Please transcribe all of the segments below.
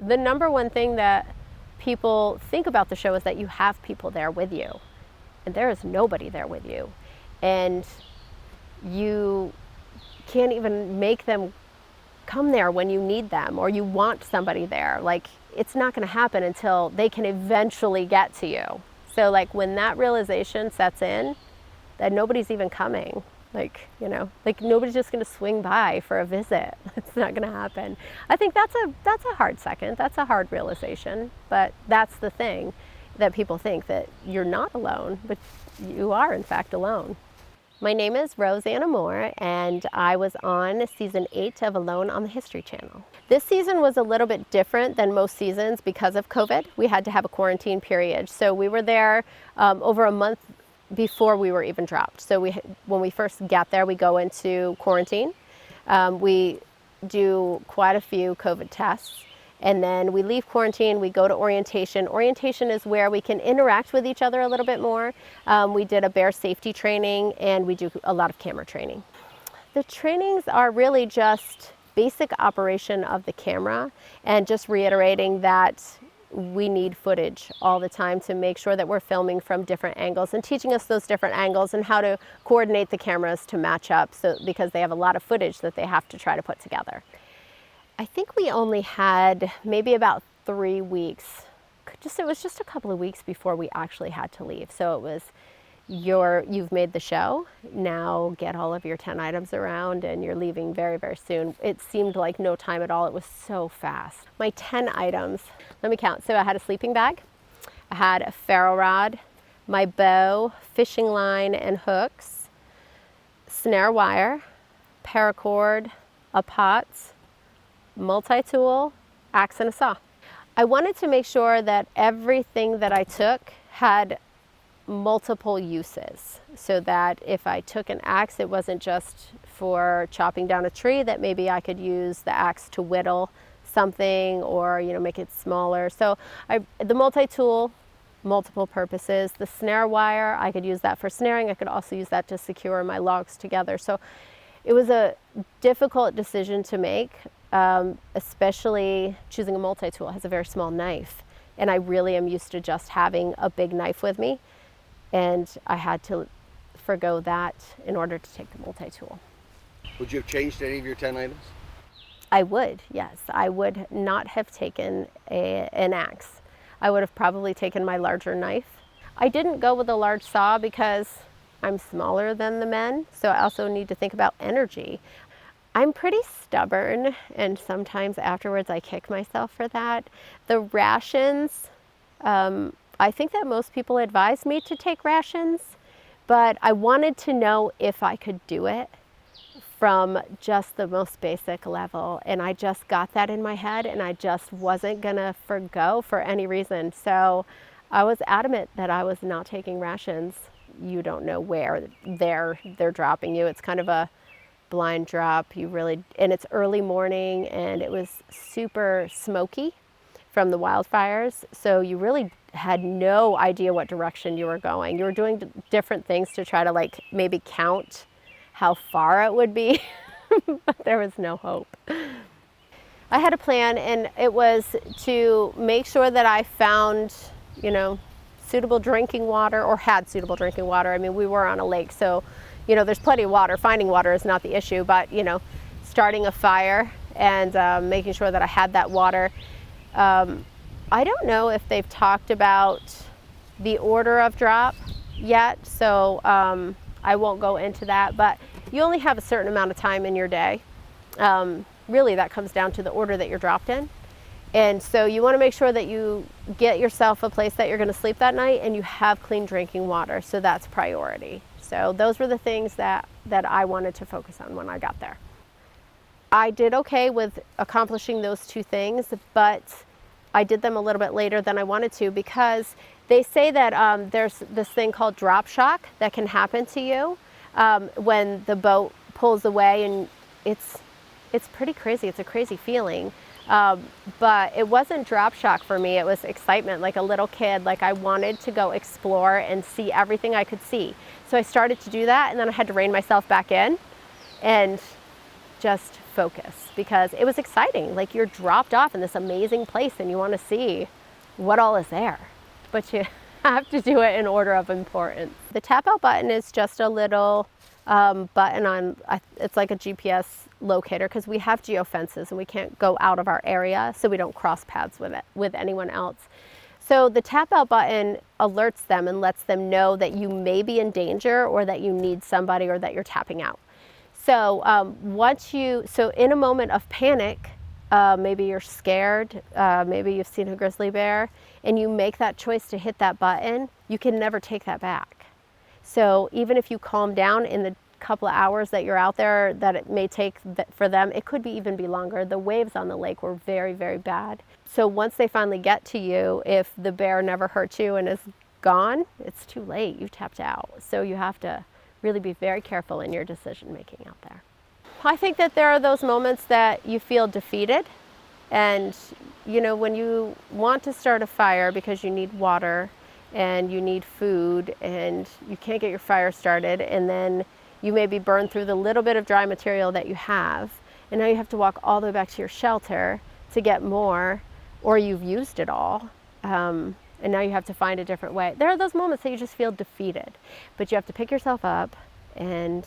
The number one thing that people think about the show is that you have people there with you, and there is nobody there with you, and you can't even make them come there when you need them or you want somebody there. Like, it's not going to happen until they can eventually get to you. So like when that realization sets in that nobody's even coming, like, you know, like nobody's just going to swing by for a visit. It's not going to happen. I think that's a hard second. That's a hard realization. But that's the thing, that people think that you're not alone, but you are in fact alone. My name is Rosanna Moore, and I was on season 8 of Alone on the History Channel. This season was a little bit different than most seasons because of COVID. We had to have a quarantine period. So we were there over a month before we were even dropped. So when we first got there, we go into quarantine. We do quite a few COVID tests. And then we leave quarantine, we go to orientation. Orientation is where we can interact with each other a little bit more. We did a bear safety training, and we do a lot of camera training. The trainings are really just basic operation of the camera, and just reiterating that we need footage all the time to make sure that we're filming from different angles, and teaching us those different angles and how to coordinate the cameras to match up, so because they have a lot of footage that they have to try to put together. I think we only had maybe about 3 weeks. It was just a couple of weeks before we actually had to leave. So it was, you've made the show, now get all of your 10 items around and you're leaving very, very soon. It seemed like no time at all. It was so fast. My 10 items, let me count. So I had a sleeping bag, I had a ferro rod, my bow, fishing line and hooks, snare wire, paracord, a pot, multi-tool, axe and a saw. I wanted to make sure that everything that I took had multiple uses, so that if I took an axe, it wasn't just for chopping down a tree, that maybe I could use the axe to whittle something or, you know, make it smaller. So the multi-tool, multiple purposes. The snare wire, I could use that for snaring. I could also use that to secure my logs together. So it was a difficult decision to make. Especially choosing a multi-tool. It has a very small knife, and I really am used to just having a big knife with me, and I had to forgo that in order to take the multi-tool. Would you have changed any of your 10 items? I would, yes. I would not have taken an axe. I would have probably taken my larger knife. I didn't go with a large saw because I'm smaller than the men, so I also need to think about energy. I'm pretty stubborn, and sometimes afterwards I kick myself for that. The rations, I think that most people advise me to take rations, but I wanted to know if I could do it from just the most basic level, and I just got that in my head, and I just wasn't gonna forgo for any reason. So I was adamant that I was not taking rations. You don't know where they're dropping you. It's kind of a blind drop. And it's early morning, and it was super smoky from the wildfires, so you really had no idea what direction you were going. You were doing different things to try to like maybe count how far it would be, but there was no hope. I had a plan, and it was to make sure that I found, you know, suitable drinking water, or had suitable drinking water. I mean, we were on a lake, so you know, there's plenty of water. Finding water is not the issue, but, you know, starting a fire and making sure that I had that water. I don't know if they've talked about the order of drop yet, so I won't go into that, but you only have a certain amount of time in your day. Really, that comes down to the order that you're dropped in. And so you want to make sure that you get yourself a place that you're going to sleep that night, and you have clean drinking water, so that's priority. So those were the things that I wanted to focus on when I got there. I did okay with accomplishing those two things, but I did them a little bit later than I wanted to, because they say that there's this thing called drop shock that can happen to you when the boat pulls away, and it's pretty crazy. It's a crazy feeling. But it wasn't drop shock for me. It was excitement, like a little kid. Like I wanted to go explore and see everything I could see. So I started to do that, and then I had to rein myself back in and just focus. because it was exciting. Like, you're dropped off in this amazing place and you want to see what all is there, but you have to do it in order of importance. The tap out button is just a little button on, it's like a GPS locator, because we have geofences and we can't go out of our area, so we don't cross paths with anyone else. So the tap out button alerts them and lets them know that you may be in danger, or that you need somebody, or that you're tapping out. So so in a moment of panic, maybe you're scared, maybe you've seen a grizzly bear, and you make that choice to hit that button, you can never take that back. So even if you calm down in the couple of hours that you're out there, that it may take for them, it could even be longer. The waves on the lake were very, very bad. So once they finally get to you, if the bear never hurt you and is gone, it's too late. You've tapped out. So you have to really be very careful in your decision making out there. I think that there are those moments that you feel defeated, and when you want to start a fire because you need water and you need food and you can't get your fire started, and then you maybe burn through the little bit of dry material that you have, and now you have to walk all the way back to your shelter to get more, or you've used it all, and now you have to find a different way. There are those moments that you just feel defeated, but you have to pick yourself up and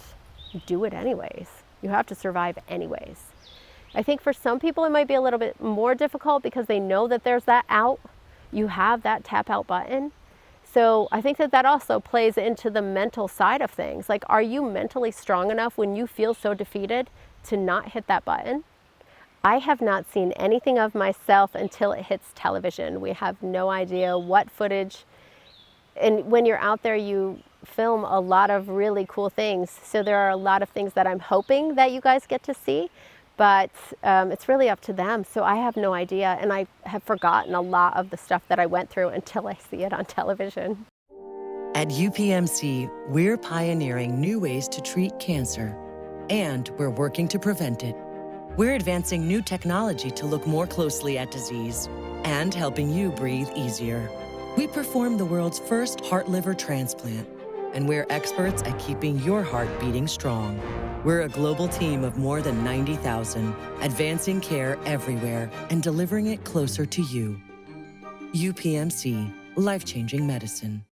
do it anyways. You have to survive anyways. I think for some people it might be a little bit more difficult because they know that there's that out. You have that tap out button. So I think that also plays into the mental side of things. Like, are you mentally strong enough when you feel so defeated to not hit that button? I have not seen anything of myself until it hits television. We have no idea what footage. And when you're out there, you film a lot of really cool things. So there are a lot of things that I'm hoping that you guys get to see, but it's really up to them. So I have no idea, and I have forgotten a lot of the stuff that I went through until I see it on television. At UPMC, we're pioneering new ways to treat cancer, and we're working to prevent it. We're advancing new technology to look more closely at disease and helping you breathe easier. We perform the world's first heart-liver transplant, and we're experts at keeping your heart beating strong. We're a global team of more than 90,000, advancing care everywhere and delivering it closer to you. UPMC, life-changing medicine.